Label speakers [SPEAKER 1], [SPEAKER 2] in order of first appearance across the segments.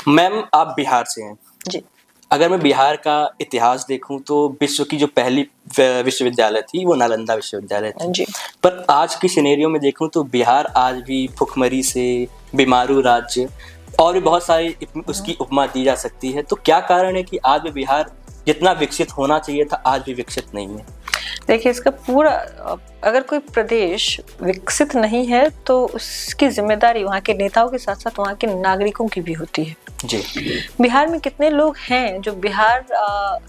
[SPEAKER 1] Ma'am आप बिहार से हैं
[SPEAKER 2] जी।
[SPEAKER 1] अगर मैं बिहार का इतिहास देखूं तो विश्व की जो पहली विश्वविद्यालय थी वो नालंदा विश्वविद्यालय थी
[SPEAKER 2] जी।
[SPEAKER 1] पर आज की सिनेरियो में देखूं तो बिहार आज भी भुखमरी से बीमारू राज्य और भी बहुत सारी उसकी उपमा दी जा सकती है। तो क्या कारण है कि आज भी बिहार जितना विकसित होना चाहिए था आज भी विकसित नहीं है?
[SPEAKER 2] देखिए, इसका पूरा अगर कोई प्रदेश विकसित नहीं है तो उसकी जिम्मेदारी वहाँ के नेताओं के साथ साथ वहाँ के नागरिकों की भी होती है।
[SPEAKER 1] जी।
[SPEAKER 2] बिहार में कितने लोग हैं जो बिहार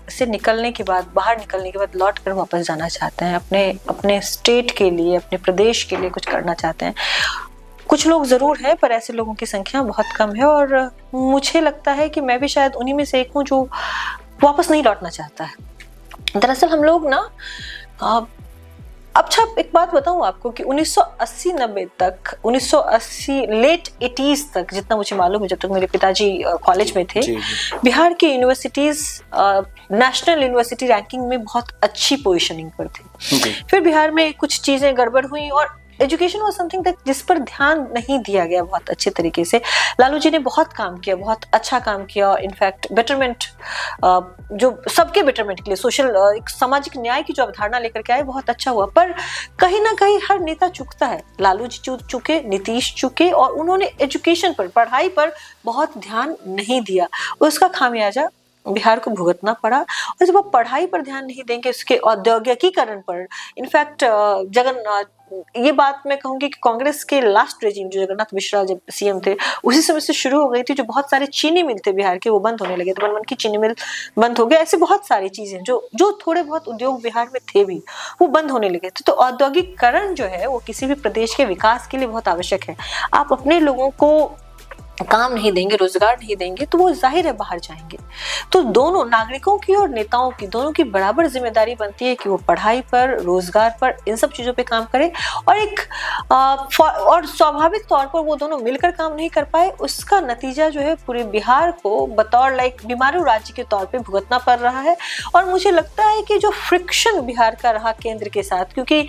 [SPEAKER 2] से निकलने के बाद, बाहर निकलने के बाद लौट कर वापस जाना चाहते हैं, अपने स्टेट के लिए, अपने प्रदेश के लिए कुछ करना चाहते हैं। कुछ लोग जरूर हैं पर ऐसे लोगों की संख्या बहुत कम है और मुझे लगता है कि मैं भी शायद उन्हीं में से एक हूँ जो वापस नहीं लौटना चाहता है। दरअसल हम लोग ना अच्छा एक बात बताऊं आपको कि 1980-90 तक, 1980 लेट 80s तक जितना मुझे मालूम है, जब तक मेरे पिताजी कॉलेज में थे, बिहार की यूनिवर्सिटीज नेशनल यूनिवर्सिटी रैंकिंग में बहुत अच्छी पोजीशनिंग पर थी। फिर बिहार में कुछ चीजें गड़बड़ हुई और एजुकेशन वाज समथिंग दैट जिस पर ध्यान नहीं दिया गया बहुत अच्छे तरीके से। लालू जी ने बहुत काम किया, बहुत अच्छा काम किया, इनफैक्ट बेटरमेंट, जो सबके बेटरमेंट के लिए सोशल, एक सामाजिक न्याय की जो अवधारणा लेकर के आए, बहुत अच्छा हुआ। पर कहीं ना कहीं हर नेता चूकता है। लालू जी चुके, नीतीश चुके और उन्होंने एजुकेशन पर, पढ़ाई पर बहुत ध्यान नहीं दिया। उसका खामियाजा बिहार को भुगतना पड़ा। और जब आप पढ़ाई पर ध्यान नहीं देंगे, उसके औद्योगिकीकरण पर, इनफैक्ट ये बात मैं कहूंगी कि कांग्रेस के लास्ट रेजिम जो जगन्नाथ मिश्रा जब सीएम थे उसी समय से शुरू हो गई थी, जो बहुत सारे चीनी मिल थे बिहार के वो बंद होने लगे थे। बनमन की चीनी मिल बंद हो गया। ऐसे बहुत सारी चीजें जो थोड़े बहुत उद्योग बिहार में थे भी वो बंद होने लगे थे। तो औद्योगिकीकरण जो है वो किसी भी प्रदेश के विकास के लिए बहुत आवश्यक है। आप अपने लोगों को काम नहीं देंगे, रोजगार नहीं देंगे तो वो जाहिर है बाहर जाएंगे। तो दोनों नागरिकों की और नेताओं की, दोनों की बराबर जिम्मेदारी बनती है कि वो पढ़ाई पर, रोजगार पर, इन सब चीजों पे काम करें। और स्वाभाविक तौर पर वो दोनों मिलकर काम नहीं कर पाए, उसका नतीजा जो है पूरे बिहार को बतौर बीमारू राज्य के तौर पे भुगतना पड़ रहा है। और मुझे लगता है कि जो फ्रिक्शन बिहार का रहा केंद्र के साथ, क्योंकि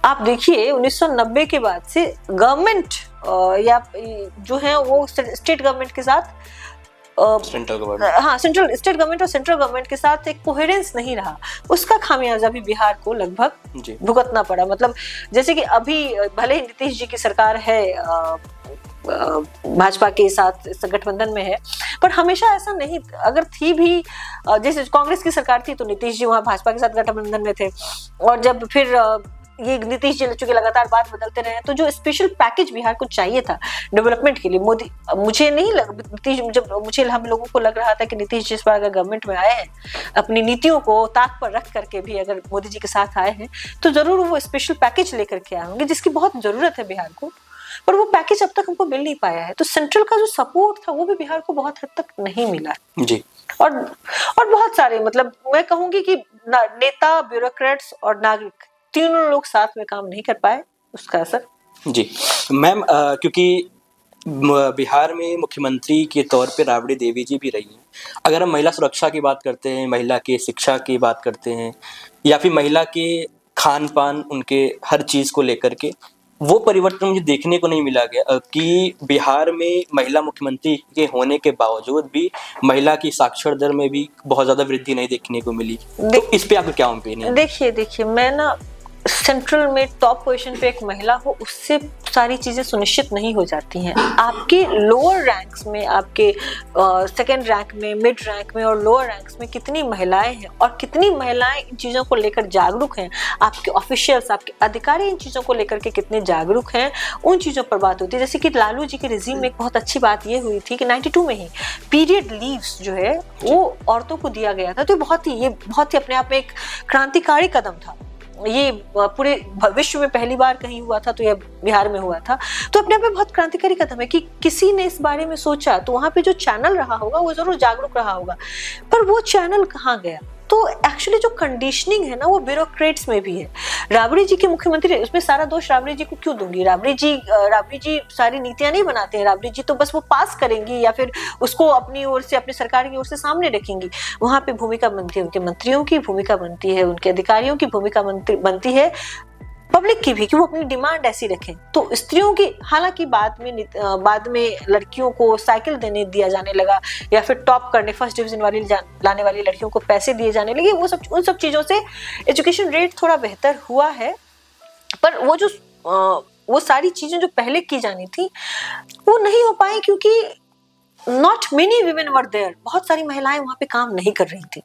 [SPEAKER 2] आप देखिए 1990 के बाद से गवर्नमेंट या जो है वो स्टेट गवर्नमेंट के साथ,
[SPEAKER 1] सेंट्रल
[SPEAKER 2] गवर्नमेंट और सेंट्रल गवर्नमेंट के साथ एक कोहेरेंस नहीं रहा। उसका खामियाजा भी बिहार को लगभग भुगतना पड़ा। मतलब जैसे कि अभी भले ही नीतीश जी की सरकार है, भाजपा के साथ गठबंधन में है, पर हमेशा ऐसा नहीं, अगर थी भी, जैसे कांग्रेस की सरकार थी तो नीतीश जी वहां भाजपा के साथ गठबंधन में थे। और जब फिर ये नीतीश जी चूंकि लगातार बात बदलते रहे, तो जो स्पेशल पैकेज बिहार को चाहिए था डेवलपमेंट के लिए, मोदी, मुझे नहीं नीतीश, जब मुझे हम लोगों को लग रहा था कि नीतीश जिस बार अगर गवर्नमेंट में आए हैं, अपनी नीतियों को ताक पर रख करके भी अगर मोदी जी के साथ आए हैं तो जरूर वो स्पेशल पैकेज लेकर के आए होंगे जिसकी बहुत जरूरत है बिहार को। पर वो पैकेज अब तक हमको मिल नहीं पाया है। तो सेंट्रल का जो सपोर्ट था वो भी बिहार को बहुत हद तक नहीं मिला
[SPEAKER 1] जी।
[SPEAKER 2] और बहुत सारे, मतलब मैं कहूंगी कि नेता, ब्यूरोक्रेट्स और नागरिक, तीनों लोग साथ में काम नहीं कर पाए, उसका असर।
[SPEAKER 1] जी मैम, क्योंकि बिहार में मुख्यमंत्री के तौर पे राबड़ी देवी जी भी रही हैं। अगर हम महिला सुरक्षा की बात करते हैं, महिला के शिक्षा की बात करते हैं, या फिर महिला के खान पान, उनके हर चीज़ को लेकर के वो परिवर्तन मुझे देखने को नहीं मिला गया कि बिहार में महिला मुख्यमंत्री के होने के बावजूद भी महिला की साक्षर दर में भी बहुत ज़्यादा वृद्धि नहीं देखने को मिली। तो इस पे आपका क्या ओपिनियन?
[SPEAKER 2] देखिए मैं ना, सेंट्रल में टॉप पोजीशन पे एक महिला हो उससे सारी चीजें सुनिश्चित नहीं हो जाती हैं। आपके लोअर रैंक्स में, आपके सेकंड रैंक में, मिड रैंक में और लोअर रैंक्स में कितनी महिलाएं हैं और कितनी महिलाएं इन चीजों को लेकर जागरूक हैं, आपके ऑफिशियल्स, आपके अधिकारी इन चीजों को लेकर के कितने जागरूक हैं, उन चीजों पर बात होती है। जैसे कि लालू जी के रिजीम में एक बहुत अच्छी बात ये हुई थी कि 92 में ही पीरियड लीव्स जो है वो औरतों को दिया गया था। तो बहुत ही अपने आप में एक क्रांतिकारी कदम था। ये पूरे विश्व में पहली बार कहीं हुआ था तो यह बिहार में हुआ था। तो अपने आप में बहुत क्रांतिकारी कदम है कि किसी ने इस बारे में सोचा, तो वहां पे जो चैनल रहा होगा वो जरूर जागरूक रहा होगा। पर वो चैनल कहाँ गया? तो एक्चुअली जो कंडीशनिंग है ना वो ब्यूरोक्रेट्स में भी है। राबड़ी जी के मुख्यमंत्री, उसमें सारा दोष राबड़ी जी को क्यों दूंगी? राबड़ी जी सारी नीतियां नहीं बनाते हैं। राबड़ी जी तो बस वो पास करेंगी या फिर उसको अपनी ओर से, अपनी सरकार की ओर से सामने रखेंगी। वहां पे भूमिका बनती है उनके मंत्रियों की, भूमिका बनती है उनके अधिकारियों की, भूमिका बनती है पब्लिक की भी, कि वो अपनी डिमांड ऐसी रखें। तो स्त्रियों की, हालांकि बाद में लड़कियों को साइकिल देने दिया जाने लगा, या फिर टॉप करने, फर्स्ट डिवीजन वाली लाने वाली लड़कियों को पैसे दिए जाने लगे, उन सब चीजों से एजुकेशन रेट थोड़ा बेहतर हुआ है। पर वो सारी चीजें जो पहले की जानी थी वो नहीं हो पाई, क्योंकि not many women were there, बहुत सारी महिलाएं वहां पे काम नहीं कर रही थी।